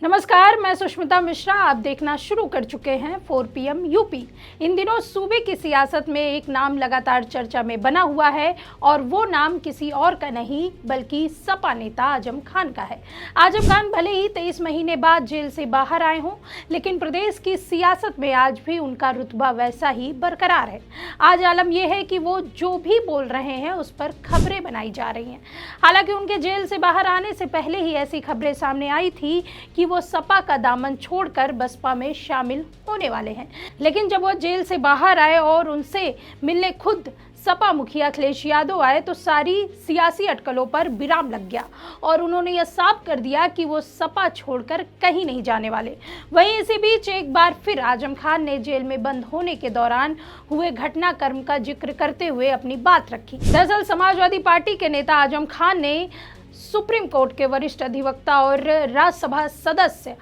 नमस्कार, मैं सुष्मिता मिश्रा। आप देखना शुरू कर चुके हैं 4 PM यूपी। इन दिनों सूबे की सियासत में एक नाम लगातार चर्चा में बना हुआ है और वो नाम किसी और का नहीं बल्कि सपा नेता आजम खान का है। आजम खान भले ही 23 महीने बाद जेल से बाहर आए हों, लेकिन प्रदेश की सियासत में आज भी उनका रुतबा वैसा ही बरकरार है। आज आलम यह है कि वो जो भी बोल रहे हैं उस पर खबरें बनाई जा रही हैं। हालांकि उनके जेल से बाहर आने से पहले ही ऐसी खबरें सामने आई थी कि वो सपा का दामन छोड़कर बसपा में शामिल होने वाले हैं। लेकिन जब वो जेल से बाहर आए और उनसे मिलने खुद सपा मुखिया अखिलेश यादव आए तो सारी सियासी अटकलों पर विराम लग गया और उन्होंने यह साफ कर दिया कि वो सपा छोड़कर कहीं नहीं जाने वाले। वहीं इसी बीच एक बार फिर आजम खान ने जेल में बंद होने के दौरान हुए घटनाक्रम का जिक्र करते हुए अपनी बात रखी। दरअसल समाजवादी पार्टी के नेता आजम खान ने सुप्रीम कोर्ट के वरिष्ठ अधिवक्ता और राज्यसभा सदस्य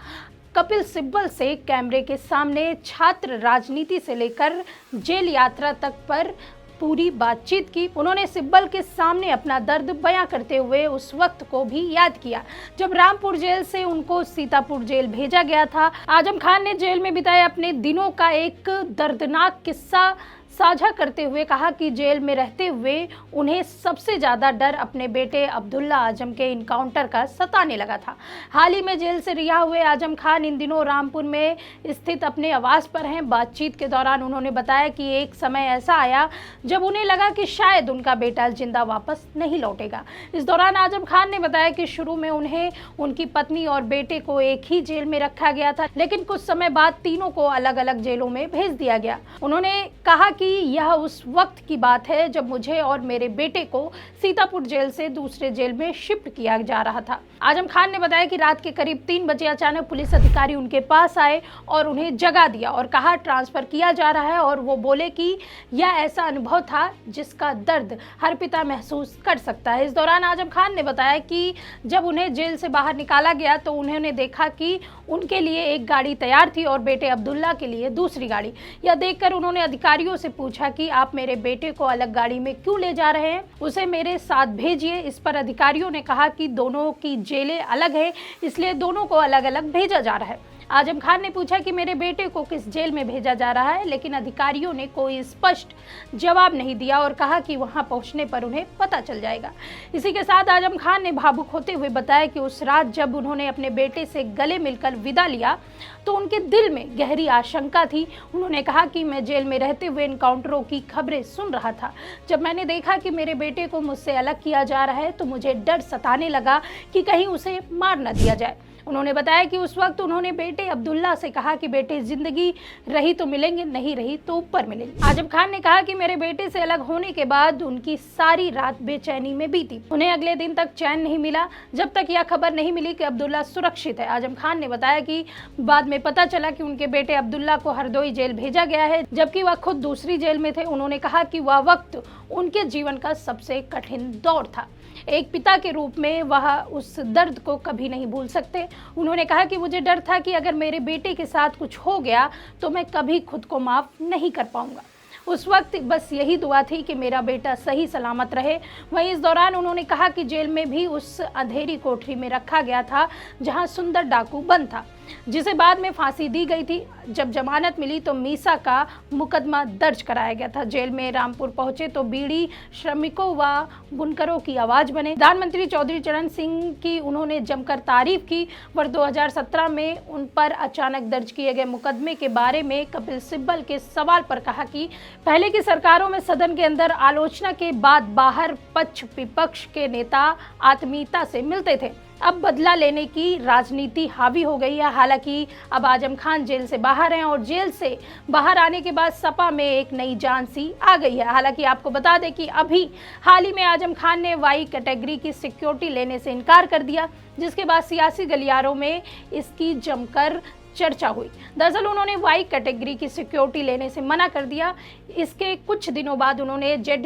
कपिल सिब्बल से कैमरे के सामने छात्र राजनीति से लेकर जेल यात्रा तक पर पूरी बातचीत की। उन्होंने सिब्बल के सामने अपना दर्द बयां करते हुए उस वक्त को भी याद किया जब रामपुर जेल से उनको सीतापुर जेल भेजा गया था। आजम खान ने जेल में बिताए अपने दिनों का एक दर्दनाक किस्सा साझा करते हुए कहा कि जेल में रहते हुए उन्हें सबसे ज़्यादा डर अपने बेटे अब्दुल्ला आजम के इनकाउंटर का सताने लगा था। हाल ही में जेल से रिहा हुए आजम खान इन दिनों रामपुर में स्थित अपने आवास पर हैं। बातचीत के दौरान उन्होंने बताया कि एक समय ऐसा आया जब उन्हें लगा कि शायद उनका बेटा जिंदा वापस नहीं लौटेगा। इस दौरान आजम खान ने बताया कि शुरू में उन्हें उनकी पत्नी और बेटे को एक ही जेल में रखा गया था, लेकिन कुछ समय बाद तीनों को अलग अलग जेलों में भेज दिया गया। उन्होंने कहा कि यह उस वक्त की बात है जब मुझे और मेरे बेटे को सीतापुर जेल से दूसरे जेल में शिफ्ट किया जा रहा था। आजम खान ने बताया कि रात के करीब 3 बजे अचानक पुलिस अधिकारी उनके पास आए और उन्हें जगा दिया और कहा ट्रांसफर किया जा रहा है और वो बोले कि यह ऐसा अनुभव था जिसका दर्द हर पिता महसूस कर सकता है। इस दौरान आजम खान ने बताया कि जब उन्हें जेल से बाहर निकाला गया तो उन्होंने देखा कि उनके लिए एक गाड़ी तैयार थी और बेटे अब्दुल्ला के लिए दूसरी गाड़ी। यह देखकर उन्होंने अधिकारियों से पूछा कि आप मेरे बेटे को अलग गाड़ी में क्यों ले जा रहे हैं, उसे मेरे साथ भेजिए। इस पर अधिकारियों ने कहा कि दोनों की जेलें अलग हैं, इसलिए दोनों को अलग अलग भेजा जा रहा है। आजम खान ने पूछा कि मेरे बेटे को किस जेल में भेजा जा रहा है, लेकिन अधिकारियों ने कोई स्पष्ट जवाब नहीं दिया और कहा कि वहां पहुंचने पर उन्हें पता चल जाएगा। इसी के साथ आजम खान ने भावुक होते हुए बताया कि उस रात जब उन्होंने अपने बेटे से गले मिलकर विदा लिया तो उनके दिल में गहरी आशंका थी। उन्होंने कहा कि मैं जेल में रहते हुए एनकाउंटरों की खबरें सुन रहा था। जब मैंने देखा कि मेरे बेटे को मुझसे अलग किया जा रहा है तो मुझे डर सताने लगा कि कहीं उसे मार न दिया जाए। उन्होंने बताया कि उस वक्त उन्होंने बेटे अब्दुल्ला से कहा कि बेटे जिंदगी रही तो मिलेंगे, नहीं रही तो ऊपर मिलेंगे। आजम खान ने कहा कि मेरे बेटे से अलग होने के बाद उनकी सारी रात बेचैनी में बीती। उन्हें अगले दिन तक चैन नहीं मिला जब तक यह खबर नहीं मिली कि अब्दुल्ला सुरक्षित है। आजम खान ने बताया कि बाद में पता चला कि उनके बेटे अब्दुल्ला को हरदोई जेल भेजा गया है, जबकि वह खुद दूसरी जेल में थे। उन्होंने कहा कि वह वक्त उनके जीवन का सबसे कठिन दौर था। एक पिता के रूप में वह उस दर्द को कभी नहीं भूल सकते। उन्होंने कहा कि मुझे डर था कि अगर मेरे बेटे के साथ कुछ हो गया तो मैं कभी खुद को माफ़ नहीं कर पाऊंगा। उस वक्त बस यही दुआ थी कि मेरा बेटा सही सलामत रहे। वहीं इस दौरान उन्होंने कहा कि जेल में भी उस अंधेरी कोठरी में रखा गया था जहां सुंदर डाकू बंद था, जिसे बाद में फांसी दी गई थी। जब जमानत मिली तो मीसा का मुकदमा दर्ज कराया गया था। जेल में रामपुर पहुंचे तो बीड़ी श्रमिकों व बुनकरों की आवाज बने। प्रधानमंत्री चौधरी चरण सिंह की उन्होंने जमकर तारीफ की। वर्ष 2017 में उन पर अचानक दर्ज किए गए मुकदमे के बारे में कपिल सिब्बल के सवाल पर कहा कि पहले की सरकारों में सदन के अंदर आलोचना के बाद बाहर पक्ष विपक्ष के नेता आत्मीयता से मिलते थे, अब बदला लेने की राजनीति हावी हो गई है। हालांकि अब आजम खान जेल से बाहर हैं और जेल से बाहर आने के बाद सपा में एक नई जान सी आ गई है। हालांकि आपको बता दें कि अभी हाल ही में आजम खान ने वाई कैटेगरी की सिक्योरिटी लेने से इनकार कर दिया, जिसके बाद सियासी गलियारों में इसकी जमकर चर्चा हुई। दरअसल उन्होंने वाई कैटेगरी की सिक्योरिटी लेने से मना कर दिया। इसके कुछ दिनों बाद उन्होंने जेड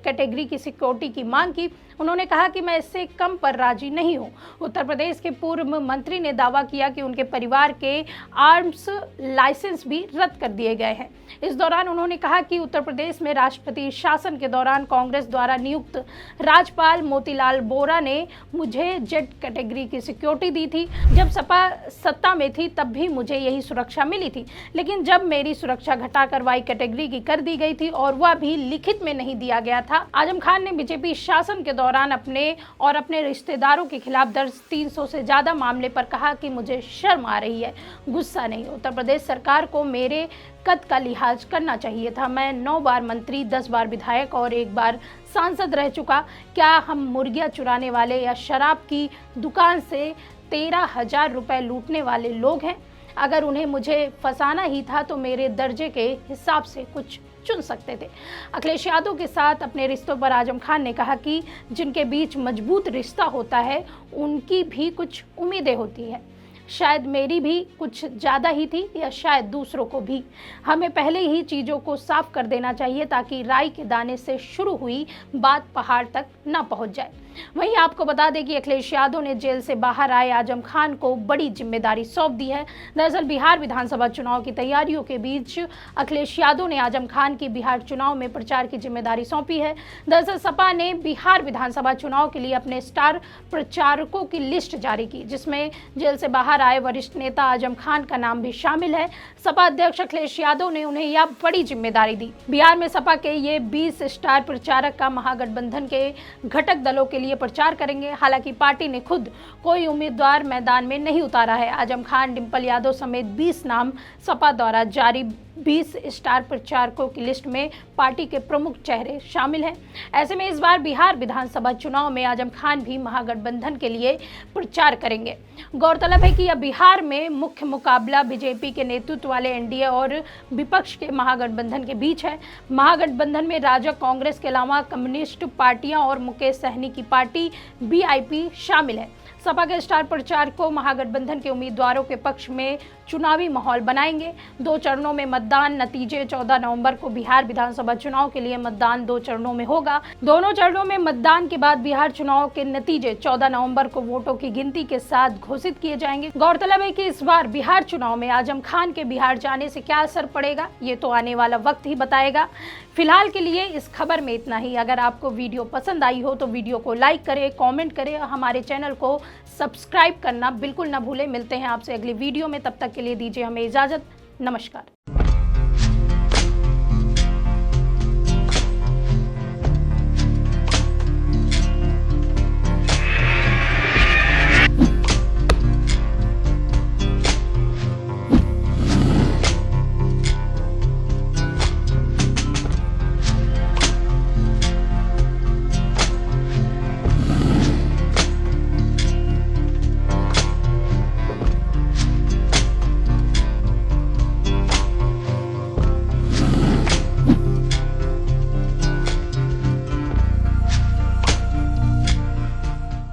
कैटेगरी की सिक्योरिटी की मांग की। उन्होंने कहा कि मैं इससे कम पर राजी नहीं हूं। उत्तर प्रदेश के पूर्व मंत्री ने दावा किया कि उनके परिवार के आर्म्स लाइसेंस भी रद्द कर दिए गए हैं। इस दौरान उन्होंने कहा कि उत्तर प्रदेश में राष्ट्रपति शासन के दौरान कांग्रेस द्वारा नियुक्त राज्यपाल मोतीलाल वोरा ने मुझे जेड कैटेगरी की सिक्योरिटी दी थी। जब सपा सत्ता में थी तब भी मुझे यही सुरक्षा मिली थी, लेकिन जब मेरी सुरक्षा घटाकर वाई कैटेगरी की कर दी गई थी और वह भी लिखित में नहीं दिया गया था। आजम खान ने बीजेपी शासन के दौरान अपने और अपने रिश्तेदारों के खिलाफ दर्ज 300 से ज्यादा मामले पर कहा कि मुझे शर्म आ रही है, गुस्सा नहीं। उत्तर प्रदेश सरकार को मेरे कद का लिहाज करना चाहिए था। मैं 9 बार मंत्री, 10 बार विधायक और 1 बार सांसद रह चुका। क्या हम मुर्गियां चुराने वाले या शराब की दुकान से 13,000 रुपए लूटने वाले लोग हैं? अगर उन्हें मुझे फंसाना ही था तो मेरे दर्जे के हिसाब से कुछ चुन सकते थे। अखिलेश यादव के साथ अपने रिश्तों पर आजम खान ने कहा कि जिनके बीच मजबूत रिश्ता होता है उनकी भी कुछ उम्मीदें होती है। शायद मेरी भी कुछ ज़्यादा ही थी या शायद दूसरों को भी। हमें पहले ही चीज़ों को साफ कर देना चाहिए ताकि राई के दाने से शुरू हुई बात पहाड़ तक ना पहुंच जाए। वहीं आपको बता दें कि अखिलेश यादव ने जेल से बाहर आए आजम खान को बड़ी जिम्मेदारी सौंप दी है। दरअसल बिहार विधानसभा चुनाव की तैयारियों के बीच अखिलेश यादव ने आजम खान की बिहार चुनाव में प्रचार की जिम्मेदारी सौंपी है। दरअसल सपा ने बिहार विधानसभा चुनाव के लिए अपने स्टार प्रचारकों की लिस्ट जारी की, जिसमें जेल से बाहर आए वरिष्ठ नेता आजम खान का नाम भी शामिल है। सपा अध्यक्ष अखिलेश यादव ने उन्हें यह बड़ी जिम्मेदारी दी। बिहार में सपा के ये 20 स्टार प्रचारक का महागठबंधन के घटक दलों के लिए प्रचार करेंगे। हालांकि पार्टी ने खुद कोई उम्मीदवार मैदान में नहीं उतारा है। आजम खान, डिंपल यादव समेत 20 नाम सपा द्वारा जारी 20 स्टार प्रचारकों की लिस्ट में पार्टी के प्रमुख चेहरे शामिल हैं। ऐसे में इस बार बिहार विधानसभा चुनाव में आजम खान भी महागठबंधन के लिए प्रचार करेंगे। गौरतलब है कि यह बिहार में मुख्य मुकाबला बीजेपी के नेतृत्व वाले एनडीए और विपक्ष के महागठबंधन के बीच है। महागठबंधन में राजग, कांग्रेस के अलावा कम्युनिस्ट पार्टियां और मुकेश सहनी की पार्टी बीआईपी शामिल है। सपा के स्टार प्रचारकों महागठबंधन के उम्मीदवारों के पक्ष में चुनावी माहौल बनाएंगे। 2 चरणों में मतदान, नतीजे 14 नवंबर को बिहार विधानसभा चुनाव के लिए मतदान 2 चरणों में होगा। दोनों चरणों में मतदान के बाद बिहार चुनाव के नतीजे 14 नवंबर को वोटों की गिनती के साथ घोषित किए जाएंगे। गौरतलब है कि इस बार बिहार चुनाव में आजम खान के बिहार जाने से क्या असर पड़ेगा, ये तो आने वाला वक्त ही बताएगा। फिलहाल के लिए इस खबर में इतना ही। अगर आपको वीडियो पसंद आई हो तो वीडियो को लाइक करें, कमेंट करें और हमारे चैनल को सब्सक्राइब करना बिल्कुल ना भूलें। मिलते हैं आपसे अगली वीडियो में, तब तक के लिए दीजिए हमें इजाज़त। नमस्कार।